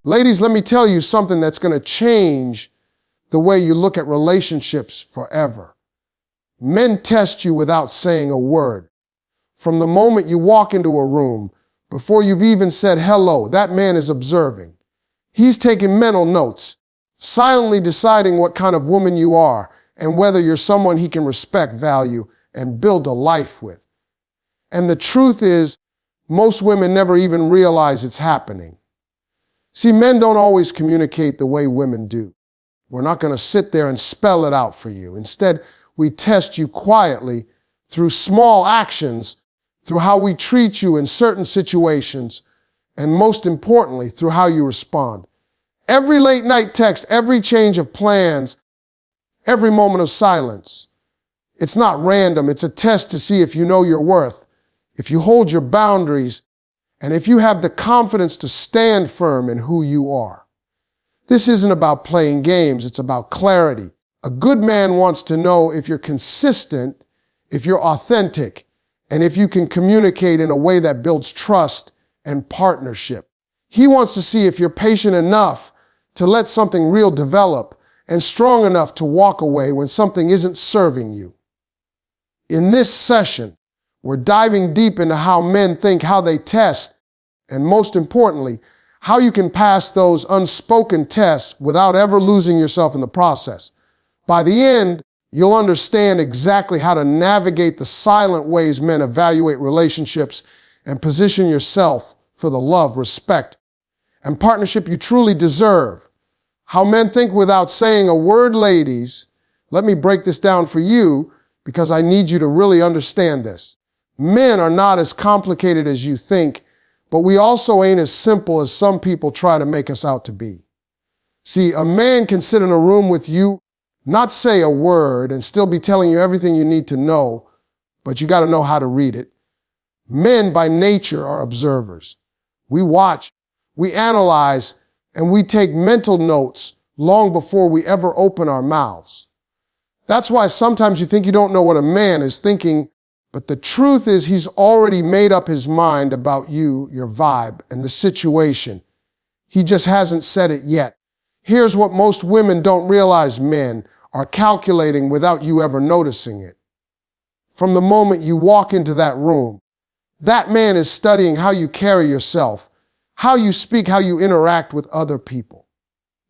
Ladies, let me tell you something that's going to change the way you look at relationships forever. Men test you without saying a word. From the moment you walk into a room, before you've even said hello, that man is observing. He's taking mental notes, silently deciding what kind of woman you are and whether you're someone he can respect, value, and build a life with. And the truth is, most women never even realize it's happening. See, men don't always communicate the way women do. We're not going to sit there and spell it out for you. Instead, we test you quietly through small actions, through how we treat you in certain situations, and most importantly, through how you respond. Every late night text, every change of plans, every moment of silence. It's not random. It's a test to see if you know your worth, if you hold your boundaries, and if you have the confidence to stand firm in who you are. This isn't about playing games. It's about clarity. A good man wants to know if you're consistent, if you're authentic, and if you can communicate in a way that builds trust and partnership. He wants to see if you're patient enough to let something real develop and strong enough to walk away when something isn't serving you. In this session, we're diving deep into how men think, how they test, and most importantly, how you can pass those unspoken tests without ever losing yourself in the process. By the end, you'll understand exactly how to navigate the silent ways men evaluate relationships and position yourself for the love, respect, and partnership you truly deserve. How men think without saying a word, ladies. Let me break this down for you because I need you to really understand this. Men are not as complicated as you think, but we also ain't as simple as some people try to make us out to be. See, a man can sit in a room with you, not say a word, and still be telling you everything you need to know, but you got to know how to read it. Men by nature are observers. We watch, we analyze, and we take mental notes long before we ever open our mouths. That's why sometimes you think you don't know what a man is thinking, but the truth is he's already made up his mind about you, your vibe, and the situation. He just hasn't said it yet. Here's what most women don't realize men are calculating without you ever noticing it. From the moment you walk into that room, that man is studying how you carry yourself, how you speak, how you interact with other people.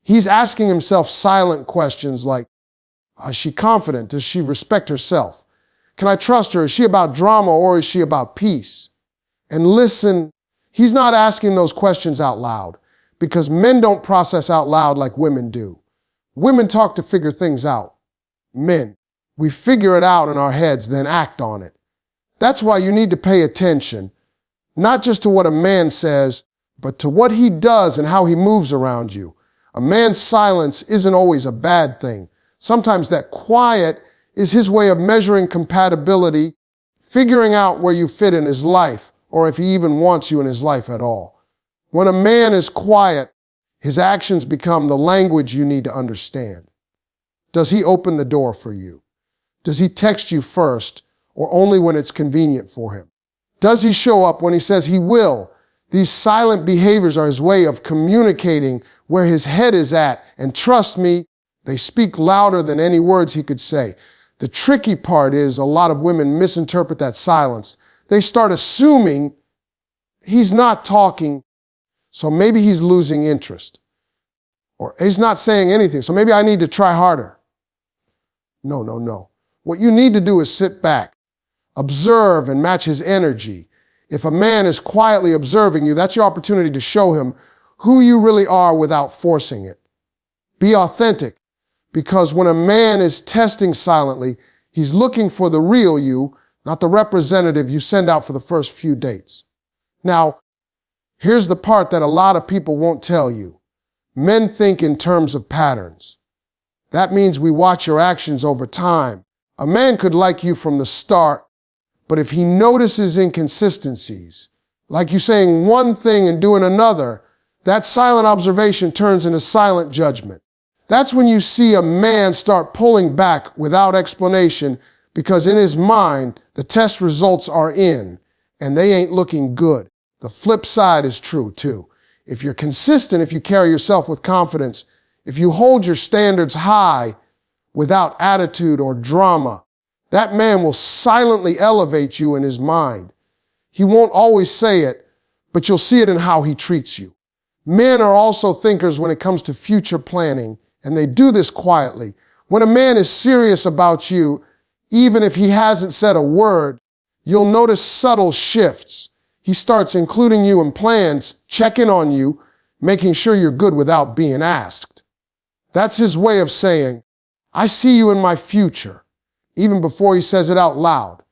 He's asking himself silent questions like, is she confident? Does she respect herself? Can I trust her? Is she about drama or is she about peace? And listen, he's not asking those questions out loud because men don't process out loud like women do. Women talk to figure things out. Men, we figure it out in our heads, then act on it. That's why you need to pay attention, not just to what a man says, but to what he does and how he moves around you. A man's silence isn't always a bad thing. Sometimes that quiet is his way of measuring compatibility, figuring out where you fit in his life, or if he even wants you in his life at all. When a man is quiet, his actions become the language you need to understand. Does he open the door for you? Does he text you first, or only when it's convenient for him? Does he show up when he says he will? These silent behaviors are his way of communicating where his head is at, and trust me, they speak louder than any words he could say. The tricky part is a lot of women misinterpret that silence. They start assuming he's not talking, so maybe he's losing interest. Or he's not saying anything, so maybe I need to try harder. No. What you need to do is sit back, observe, and match his energy. If a man is quietly observing you, that's your opportunity to show him who you really are without forcing it. Be authentic. Because when a man is testing silently, he's looking for the real you, not the representative you send out for the first few dates. Now, here's the part that a lot of people won't tell you. Men think in terms of patterns. That means we watch your actions over time. A man could like you from the start, but if he notices inconsistencies, like you saying one thing and doing another, that silent observation turns into silent judgment. That's when you see a man start pulling back without explanation because in his mind, the test results are in and they ain't looking good. The flip side is true too. if you're consistent, if you carry yourself with confidence, if you hold your standards high without attitude or drama, that man will silently elevate you in his mind. He won't always say it, but you'll see it in how he treats you. Men are also thinkers when it comes to future planning, and they do this quietly. When a man is serious about you, even if he hasn't said a word, you'll notice subtle shifts. He starts including you in plans, checking on you, making sure you're good without being asked. That's his way of saying, I see you in my future, even before he says it out loud.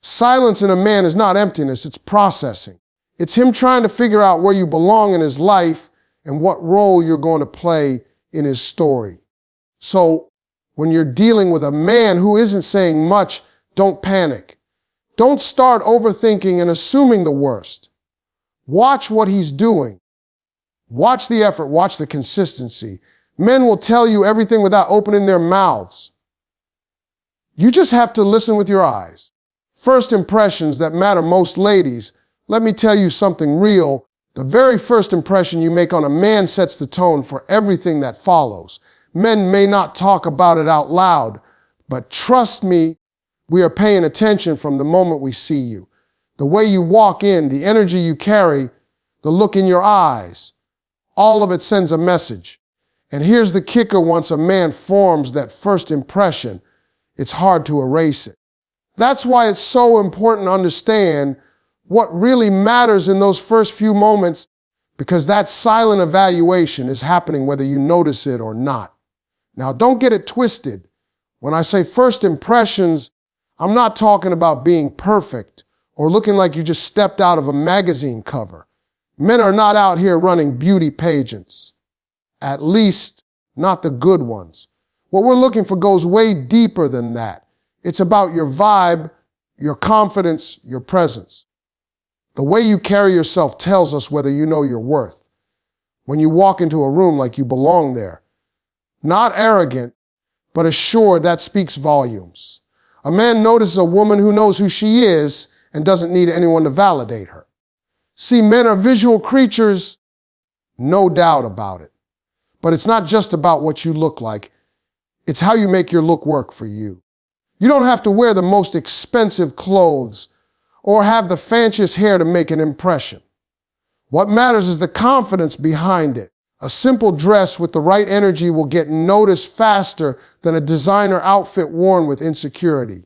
Silence in a man is not emptiness, it's processing. It's him trying to figure out where you belong in his life and what role you're going to play in his story. So when you're dealing with a man who isn't saying much, don't panic. Don't start overthinking and assuming the worst. Watch what he's doing. Watch the effort, watch the consistency. Men will tell you everything without opening their mouths. You just have to listen with your eyes. First impressions that matter most, ladies. Let me tell you something real. The very first impression you make on a man sets the tone for everything that follows. Men may not talk about it out loud, but trust me, we are paying attention from the moment we see you. The way you walk in, the energy you carry, the look in your eyes, all of it sends a message. And here's the kicker: once a man forms that first impression, it's hard to erase it. That's why it's so important to understand what really matters in those first few moments, because that silent evaluation is happening whether you notice it or not. Now, don't get it twisted. When I say first impressions, I'm not talking about being perfect or looking like you just stepped out of a magazine cover. Men are not out here running beauty pageants. At least, not the good ones. What we're looking for goes way deeper than that. It's about your vibe, your confidence, your presence. The way you carry yourself tells us whether you know your worth. When you walk into a room like you belong there, not arrogant, but assured, that speaks volumes. A man notices a woman who knows who she is and doesn't need anyone to validate her. See, men are visual creatures, no doubt about it. But it's not just about what you look like. It's how you make your look work for you. You don't have to wear the most expensive clothes or have the fanciest hair to make an impression. What matters is the confidence behind it. A simple dress with the right energy will get noticed faster than a designer outfit worn with insecurity.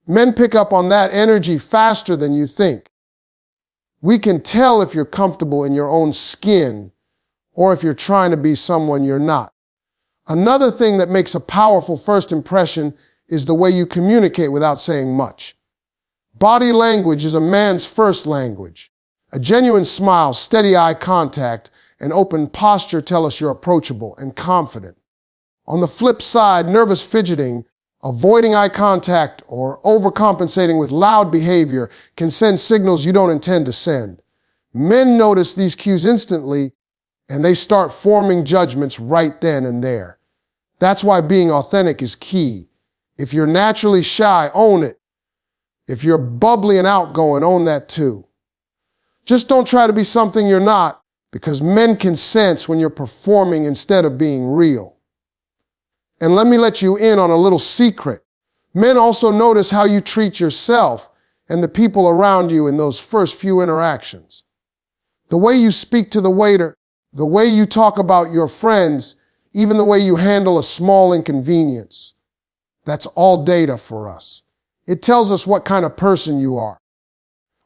Men pick up on that energy faster than you think. We can tell if you're comfortable in your own skin or if you're trying to be someone you're not. Another thing that makes a powerful first impression is the way you communicate without saying much. Body language is a man's first language. A genuine smile, steady eye contact, and open posture tell us you're approachable and confident. On the flip side, nervous fidgeting, avoiding eye contact, or overcompensating with loud behavior can send signals you don't intend to send. Men notice these cues instantly, and they start forming judgments right then and there. That's why being authentic is key. If you're naturally shy, own it. If you're bubbly and outgoing, own that too. Just don't try to be something you're not, because men can sense when you're performing instead of being real. And let me let you in on a little secret. Men also notice how you treat yourself and the people around you in those first few interactions. The way you speak to the waiter, the way you talk about your friends, even the way you handle a small inconvenience. That's all data for us. It tells us what kind of person you are.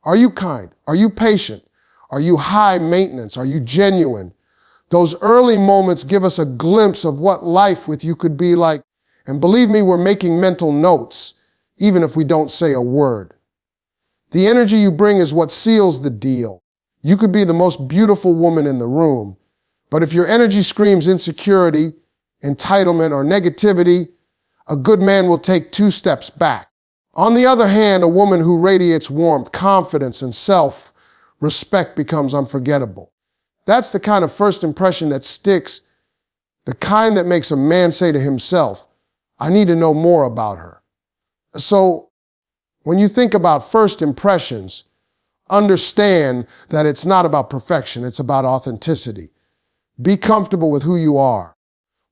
Are you kind? Are you patient? Are you high maintenance? Are you genuine? Those early moments give us a glimpse of what life with you could be like. And believe me, we're making mental notes, even if we don't say a word. The energy you bring is what seals the deal. You could be the most beautiful woman in the room, but if your energy screams insecurity, entitlement, or negativity, a good man will take 2 steps back. On the other hand, a woman who radiates warmth, confidence, and self-respect becomes unforgettable. That's the kind of first impression that sticks, the kind that makes a man say to himself, I need to know more about her. So, when you think about first impressions, understand that it's not about perfection, it's about authenticity. Be comfortable with who you are.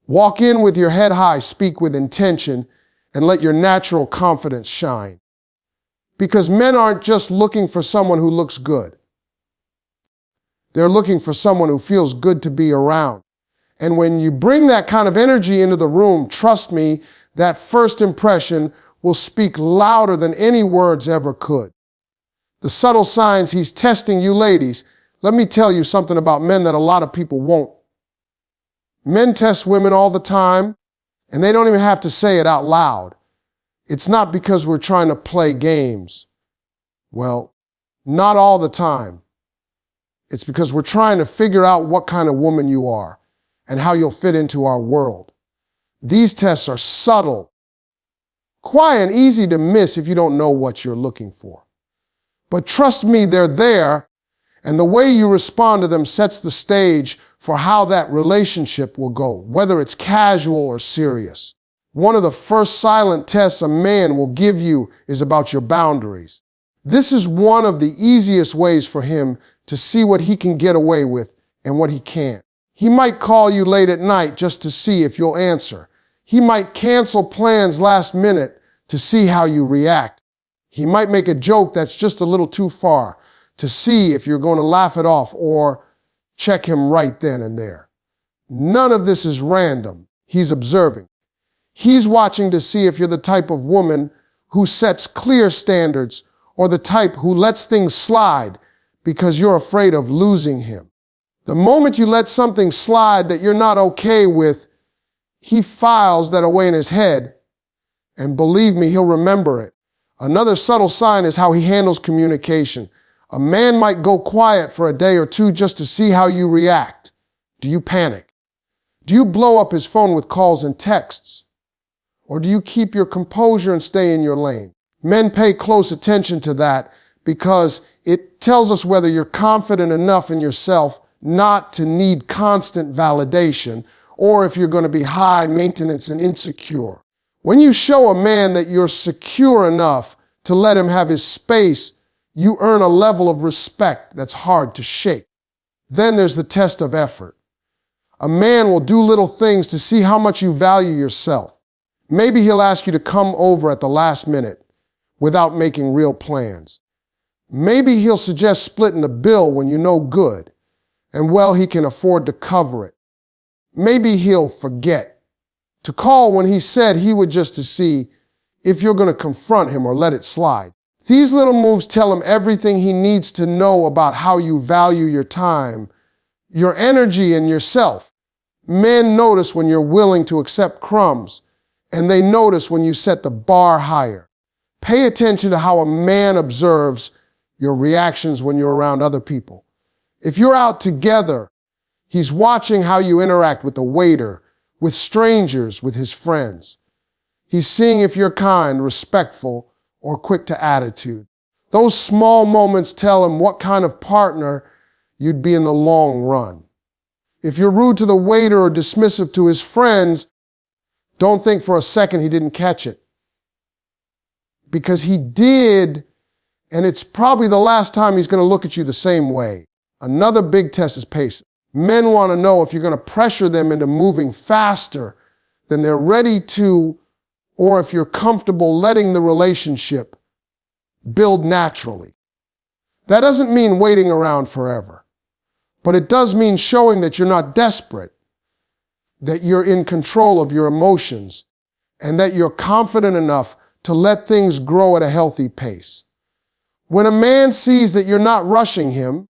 Walk in with your head high, speak with intention, and let your natural confidence shine. Because men aren't just looking for someone who looks good. They're looking for someone who feels good to be around. And when you bring that kind of energy into the room, trust me, that first impression will speak louder than any words ever could. The subtle signs he's testing you ladies, let me tell you something about men that a lot of people won't. Men test women all the time, and they don't even have to say it out loud. It's not because we're trying to play games. Well, not all the time. It's because we're trying to figure out what kind of woman you are and how you'll fit into our world. These tests are subtle, quiet, and easy to miss if you don't know what you're looking for. But trust me, they're there, and the way you respond to them sets the stage for how that relationship will go, whether it's casual or serious. One of the first silent tests a man will give you is about your boundaries. This is one of the easiest ways for him to see what he can get away with and what he can't. He might call you late at night just to see if you'll answer. He might cancel plans last minute to see how you react. He might make a joke that's just a little too far to see if you're going to laugh it off or check him right then and there. None of this is random. He's observing. He's watching to see if you're the type of woman who sets clear standards or the type who lets things slide because you're afraid of losing him. The moment you let something slide that you're not okay with, he files that away in his head, and believe me, he'll remember it. Another subtle sign is how he handles communication. A man might go quiet for a day or two just to see how you react. Do you panic? Do you blow up his phone with calls and texts? Or do you keep your composure and stay in your lane? Men pay close attention to that because it tells us whether you're confident enough in yourself not to need constant validation, or if you're going to be high maintenance and insecure. When you show a man that you're secure enough to let him have his space, you earn a level of respect that's hard to shake. Then there's the test of effort. A man will do little things to see how much you value yourself. Maybe he'll ask you to come over at the last minute without making real plans. Maybe he'll suggest splitting the bill when you know good, and well, he can afford to cover it. Maybe he'll forget to call when he said he would just to see if you're going to confront him or let it slide. These little moves tell him everything he needs to know about how you value your time, your energy, and yourself. Men notice when you're willing to accept crumbs, and they notice when you set the bar higher. Pay attention to how a man observes your reactions when you're around other people. If you're out together, he's watching how you interact with the waiter, with strangers, with his friends. He's seeing if you're kind, respectful, or quick to attitude. Those small moments tell him what kind of partner you'd be in the long run. If you're rude to the waiter or dismissive to his friends, don't think for a second he didn't catch it. Because he did, and it's probably the last time he's going to look at you the same way. Another big test is patience. Men want to know if you're going to pressure them into moving faster than they're ready to, or if you're comfortable letting the relationship build naturally. That doesn't mean waiting around forever, but it does mean showing that you're not desperate, that you're in control of your emotions, and that you're confident enough to let things grow at a healthy pace. When a man sees that you're not rushing him,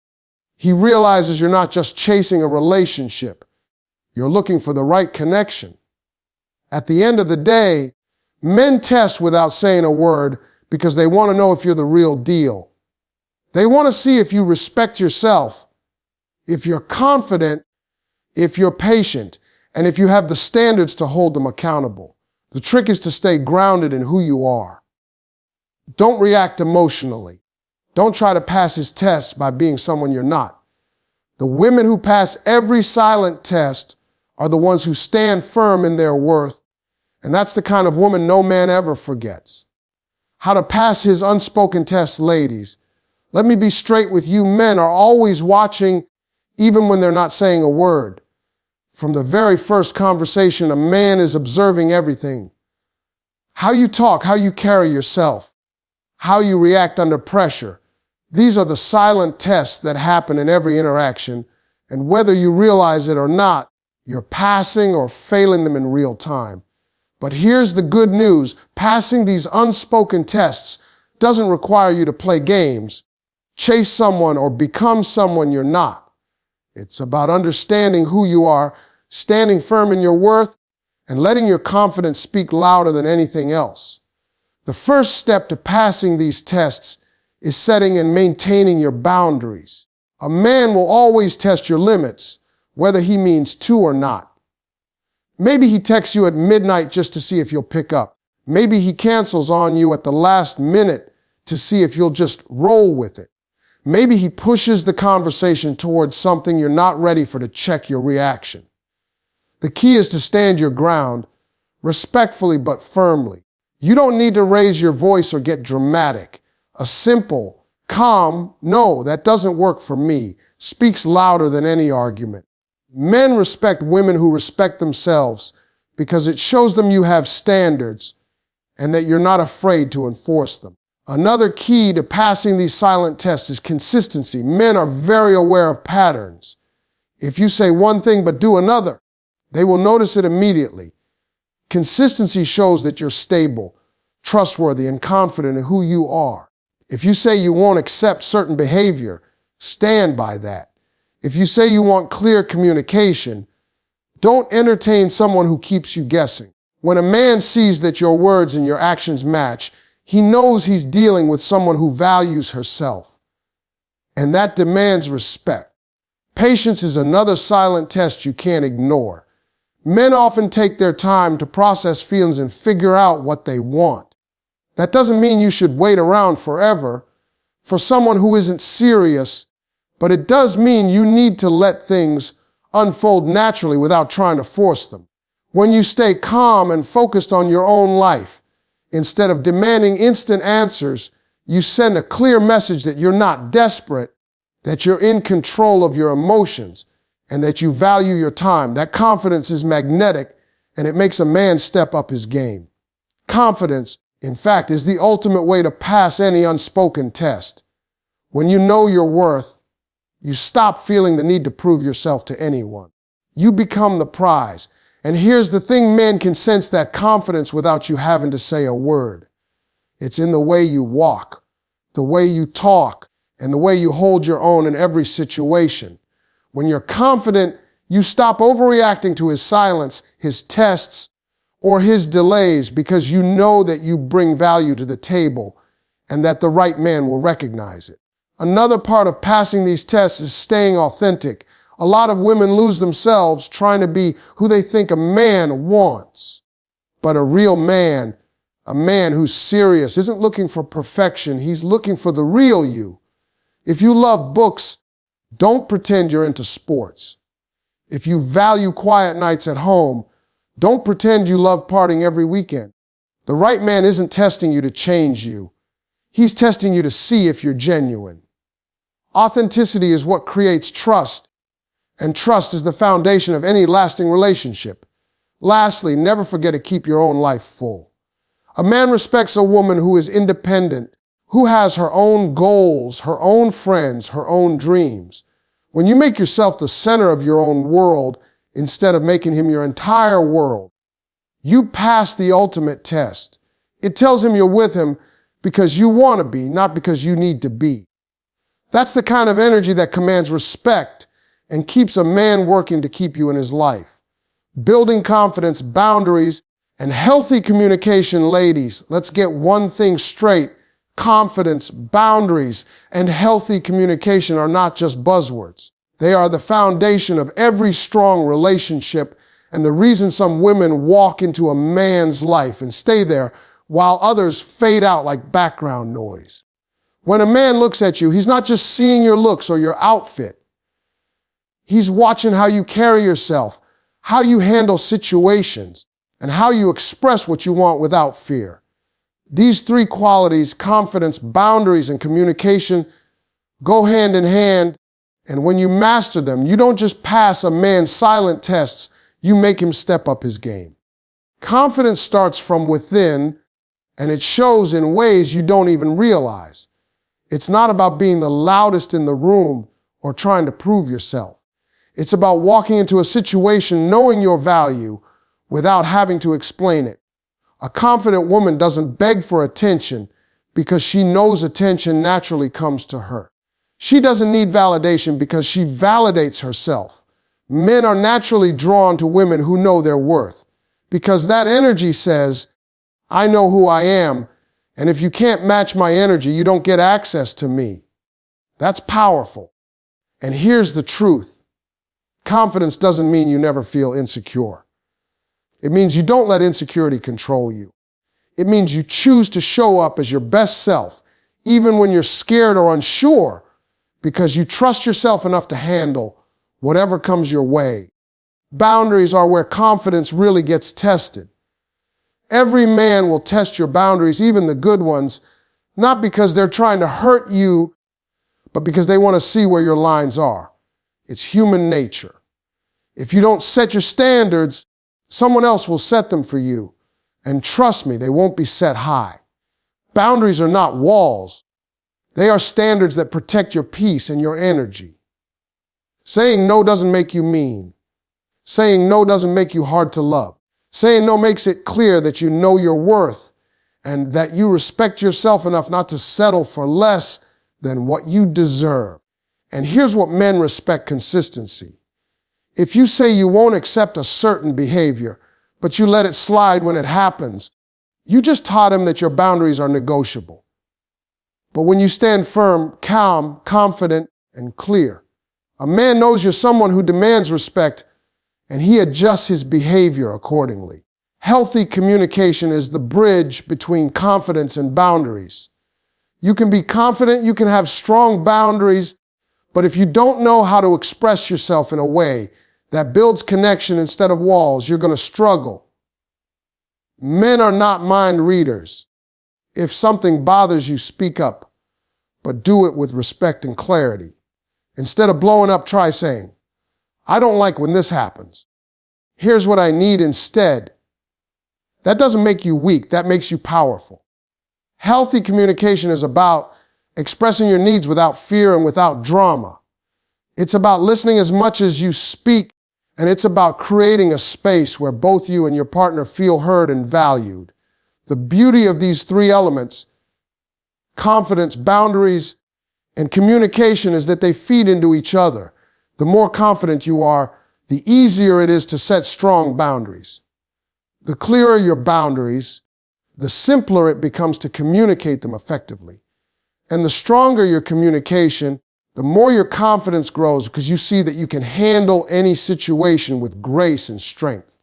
he realizes you're not just chasing a relationship. You're looking for the right connection. At the end of the day, men test without saying a word because they want to know if you're the real deal. They want to see if you respect yourself, if you're confident, if you're patient, and if you have the standards to hold them accountable. The trick is to stay grounded in who you are. Don't react emotionally. Don't try to pass his tests by being someone you're not. The women who pass every silent test are the ones who stand firm in their worth, and that's the kind of woman no man ever forgets. How to pass his unspoken test, ladies. Let me be straight with you. Men are always watching, even when they're not saying a word. From the very first conversation, a man is observing everything. How you talk, how you carry yourself, how you react under pressure. These are the silent tests that happen in every interaction, and whether you realize it or not, you're passing or failing them in real time. But here's the good news. Passing these unspoken tests doesn't require you to play games, chase someone, or become someone you're not. It's about understanding who you are, standing firm in your worth, and letting your confidence speak louder than anything else. The first step to passing these tests is setting and maintaining your boundaries. A man will always test your limits, whether he means to or not. Maybe he texts you at midnight just to see if you'll pick up. Maybe he cancels on you at the last minute to see if you'll just roll with it. Maybe he pushes the conversation towards something you're not ready for to check your reaction. The key is to stand your ground, respectfully but firmly. You don't need to raise your voice or get dramatic. A simple, calm, "No, that doesn't work for me," speaks louder than any argument. Men respect women who respect themselves because it shows them you have standards and that you're not afraid to enforce them. Another key to passing these silent tests is consistency. Men are very aware of patterns. If you say one thing but do another, they will notice it immediately. Consistency shows that you're stable, trustworthy, and confident in who you are. If you say you won't accept certain behavior, stand by that. If you say you want clear communication, don't entertain someone who keeps you guessing. When a man sees that your words and your actions match, he knows he's dealing with someone who values herself, and that demands respect. Patience is another silent test you can't ignore. Men often take their time to process feelings and figure out what they want. That doesn't mean you should wait around forever for someone who isn't serious, but it does mean you need to let things unfold naturally without trying to force them. When you stay calm and focused on your own life, instead of demanding instant answers, you send a clear message that you're not desperate, that you're in control of your emotions, and that you value your time. That confidence is magnetic, and it makes a man step up his game. Confidence, in fact, is the ultimate way to pass any unspoken test. When you know your worth, you stop feeling the need to prove yourself to anyone. You become the prize. And here's the thing, men can sense that confidence without you having to say a word. It's in the way you walk, the way you talk, and the way you hold your own in every situation. When you're confident, you stop overreacting to his silence, his tests, or his delays because you know that you bring value to the table and that the right man will recognize it. Another part of passing these tests is staying authentic. A lot of women lose themselves trying to be who they think a man wants. But a real man, a man who's serious, isn't looking for perfection. He's looking for the real you. If you love books, don't pretend you're into sports. If you value quiet nights at home, don't pretend you love partying every weekend. The right man isn't testing you to change you. He's testing you to see if you're genuine. Authenticity is what creates trust, and trust is the foundation of any lasting relationship. Lastly, never forget to keep your own life full. A man respects a woman who is independent, who has her own goals, her own friends, her own dreams. When you make yourself the center of your own world instead of making him your entire world, you pass the ultimate test. It tells him you're with him because you want to be, not because you need to be. That's the kind of energy that commands respect and keeps a man working to keep you in his life. Building confidence, boundaries, and healthy communication, ladies. Let's get one thing straight. Confidence, boundaries, and healthy communication are not just buzzwords. They are the foundation of every strong relationship and the reason some women walk into a man's life and stay there while others fade out like background noise. When a man looks at you, he's not just seeing your looks or your outfit. He's watching how you carry yourself, how you handle situations, and how you express what you want without fear. These three qualities, confidence, boundaries, and communication, go hand in hand, and when you master them, you don't just pass a man's silent tests, you make him step up his game. Confidence starts from within, and it shows in ways you don't even realize. It's not about being the loudest in the room or trying to prove yourself. It's about walking into a situation knowing your value without having to explain it. A confident woman doesn't beg for attention because she knows attention naturally comes to her. She doesn't need validation because she validates herself. Men are naturally drawn to women who know their worth because that energy says, I know who I am, and if you can't match my energy, you don't get access to me. That's powerful. And here's the truth. Confidence doesn't mean you never feel insecure. It means you don't let insecurity control you. It means you choose to show up as your best self, even when you're scared or unsure, because you trust yourself enough to handle whatever comes your way. Boundaries are where confidence really gets tested. Every man will test your boundaries, even the good ones, not because they're trying to hurt you, but because they want to see where your lines are. It's human nature. If you don't set your standards, someone else will set them for you. And trust me, they won't be set high. Boundaries are not walls. They are standards that protect your peace and your energy. Saying no doesn't make you mean. Saying no doesn't make you hard to love. Saying no makes it clear that you know your worth and that you respect yourself enough not to settle for less than what you deserve. And here's what men respect: consistency. If you say you won't accept a certain behavior, but you let it slide when it happens, you just taught him that your boundaries are negotiable. But when you stand firm, calm, confident, and clear, a man knows you're someone who demands respect, and he adjusts his behavior accordingly. Healthy communication is the bridge between confidence and boundaries. You can be confident, you can have strong boundaries, but if you don't know how to express yourself in a way that builds connection instead of walls, you're going to struggle. Men are not mind readers. If something bothers you, speak up, but do it with respect and clarity. Instead of blowing up, try saying, I don't like when this happens. Here's what I need instead. That doesn't make you weak, that makes you powerful. Healthy communication is about expressing your needs without fear and without drama. It's about listening as much as you speak, and it's about creating a space where both you and your partner feel heard and valued. The beauty of these three elements, confidence, boundaries, and communication, is that they feed into each other. The more confident you are, the easier it is to set strong boundaries. The clearer your boundaries, the simpler it becomes to communicate them effectively. And the stronger your communication, the more your confidence grows because you see that you can handle any situation with grace and strength.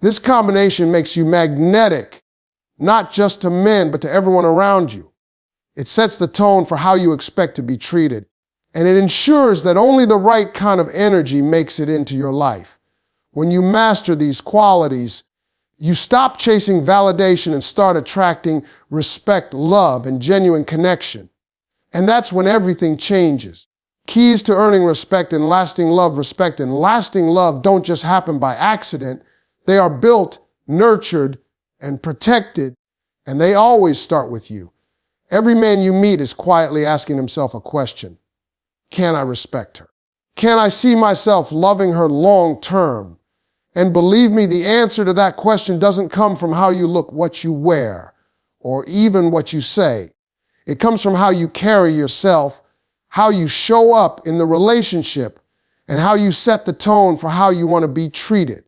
This combination makes you magnetic, not just to men, but to everyone around you. It sets the tone for how you expect to be treated, and it ensures that only the right kind of energy makes it into your life. When you master these qualities, you stop chasing validation and start attracting respect, love, and genuine connection. And that's when everything changes. Keys to earning respect and lasting love. Respect and lasting love don't just happen by accident. They are built, nurtured, and protected, and they always start with you. Every man you meet is quietly asking himself a question. Can I respect her? Can I see myself loving her long term? And believe me, the answer to that question doesn't come from how you look, what you wear, or even what you say. It comes from how you carry yourself, how you show up in the relationship, and how you set the tone for how you want to be treated.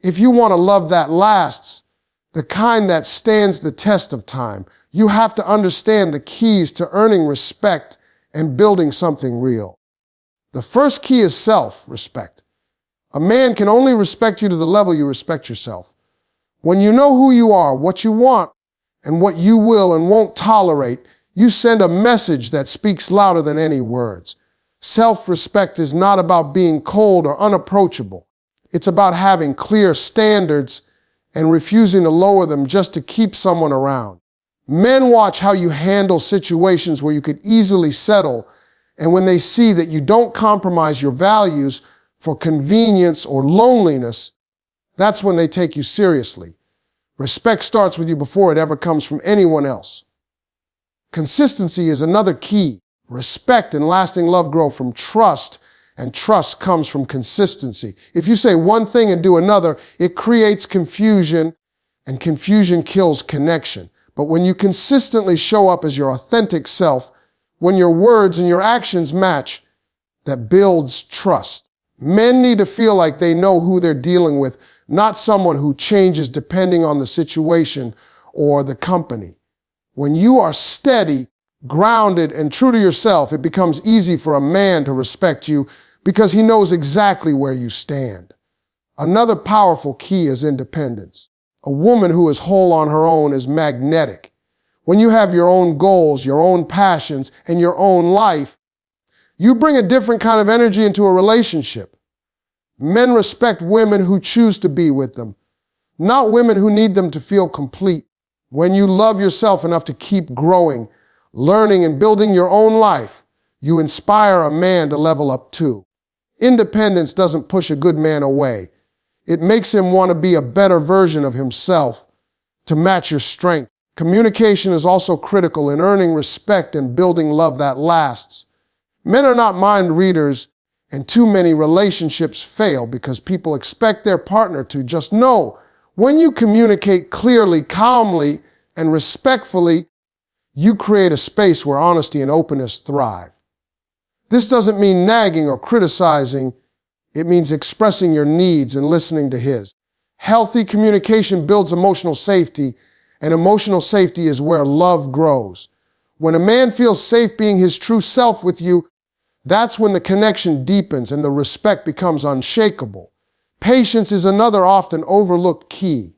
If you want a love that lasts, the kind that stands the test of time, you have to understand the keys to earning respect and building something real. The first key is self-respect. A man can only respect you to the level you respect yourself. When you know who you are, what you want, and what you will and won't tolerate, you send a message that speaks louder than any words. Self-respect is not about being cold or unapproachable. It's about having clear standards and refusing to lower them just to keep someone around. Men watch how you handle situations where you could easily settle And when they see that you don't compromise your values for convenience or loneliness, that's when they take you seriously. Respect starts with you before it ever comes from anyone else. Consistency is another key. Respect and lasting love grow from trust, and trust comes from consistency. If you say one thing and do another, it creates confusion, and confusion kills connection. But when you consistently show up as your authentic self, when your words and your actions match, that builds trust. Men need to feel like they know who they're dealing with, not someone who changes depending on the situation or the company. When you are steady, grounded, and true to yourself, it becomes easy for a man to respect you because he knows exactly where you stand. Another powerful key is independence. A woman who is whole on her own is magnetic. When you have your own goals, your own passions, and your own life, you bring a different kind of energy into a relationship. Men respect women who choose to be with them, not women who need them to feel complete. When you love yourself enough to keep growing, learning, and building your own life, you inspire a man to level up too. Independence doesn't push a good man away. It makes him want to be a better version of himself to match your strength. Communication is also critical in earning respect and building love that lasts. Men are not mind readers, and too many relationships fail because people expect their partner to just know. When you communicate clearly, calmly, and respectfully, you create a space where honesty and openness thrive. This doesn't mean nagging or criticizing. It means expressing your needs and listening to his. Healthy communication builds emotional safety, and emotional safety is where love grows. When a man feels safe being his true self with you, that's when the connection deepens and the respect becomes unshakable. Patience is another often overlooked key.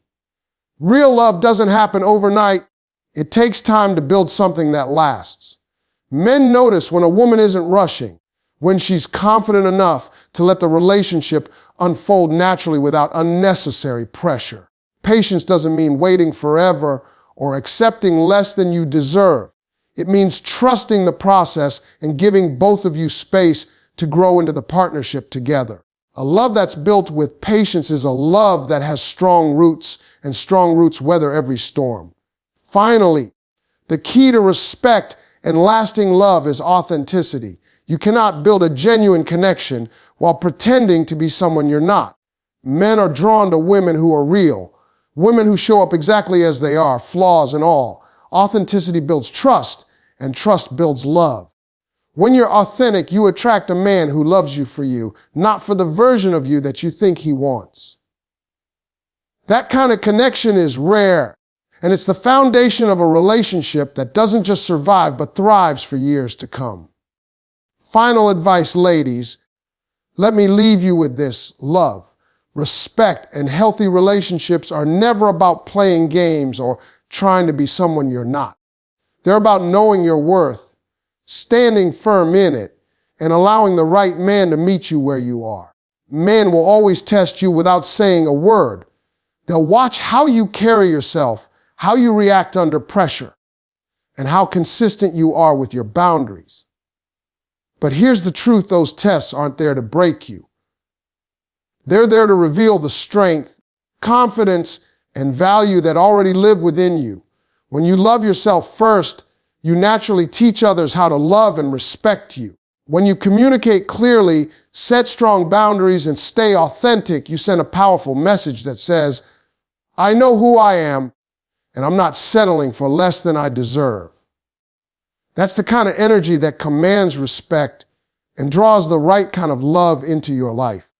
Real love doesn't happen overnight. It takes time to build something that lasts. Men notice when a woman isn't rushing, when she's confident enough to let the relationship unfold naturally without unnecessary pressure. Patience doesn't mean waiting forever or accepting less than you deserve. It means trusting the process and giving both of you space to grow into the partnership together. A love that's built with patience is a love that has strong roots, and strong roots weather every storm. Finally, the key to respect and lasting love is authenticity. You cannot build a genuine connection while pretending to be someone you're not. Men are drawn to women who are real, women who show up exactly as they are, flaws and all. Authenticity builds trust, and trust builds love. When you're authentic, you attract a man who loves you for you, not for the version of you that you think he wants. That kind of connection is rare, and it's the foundation of a relationship that doesn't just survive but thrives for years to come. Final advice, ladies, let me leave you with this. Love, respect, and healthy relationships are never about playing games or trying to be someone you're not. They're about knowing your worth, standing firm in it, and allowing the right man to meet you where you are. Men will always test you without saying a word. They'll watch how you carry yourself, how you react under pressure, and how consistent you are with your boundaries. But here's the truth, those tests aren't there to break you. They're there to reveal the strength, confidence, and value that already live within you. When you love yourself first, you naturally teach others how to love and respect you. When you communicate clearly, set strong boundaries, and stay authentic, you send a powerful message that says, I know who I am, and I'm not settling for less than I deserve. That's the kind of energy that commands respect and draws the right kind of love into your life.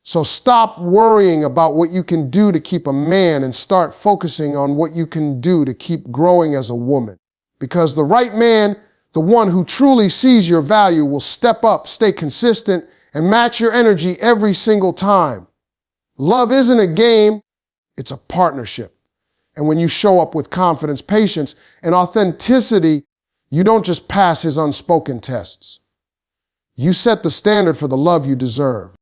So stop worrying about what you can do to keep a man and start focusing on what you can do to keep growing as a woman. Because the right man, the one who truly sees your value, will step up, stay consistent, and match your energy every single time. Love isn't a game, it's a partnership. And when you show up with confidence, patience, and authenticity, you don't just pass his unspoken tests. You set the standard for the love you deserve.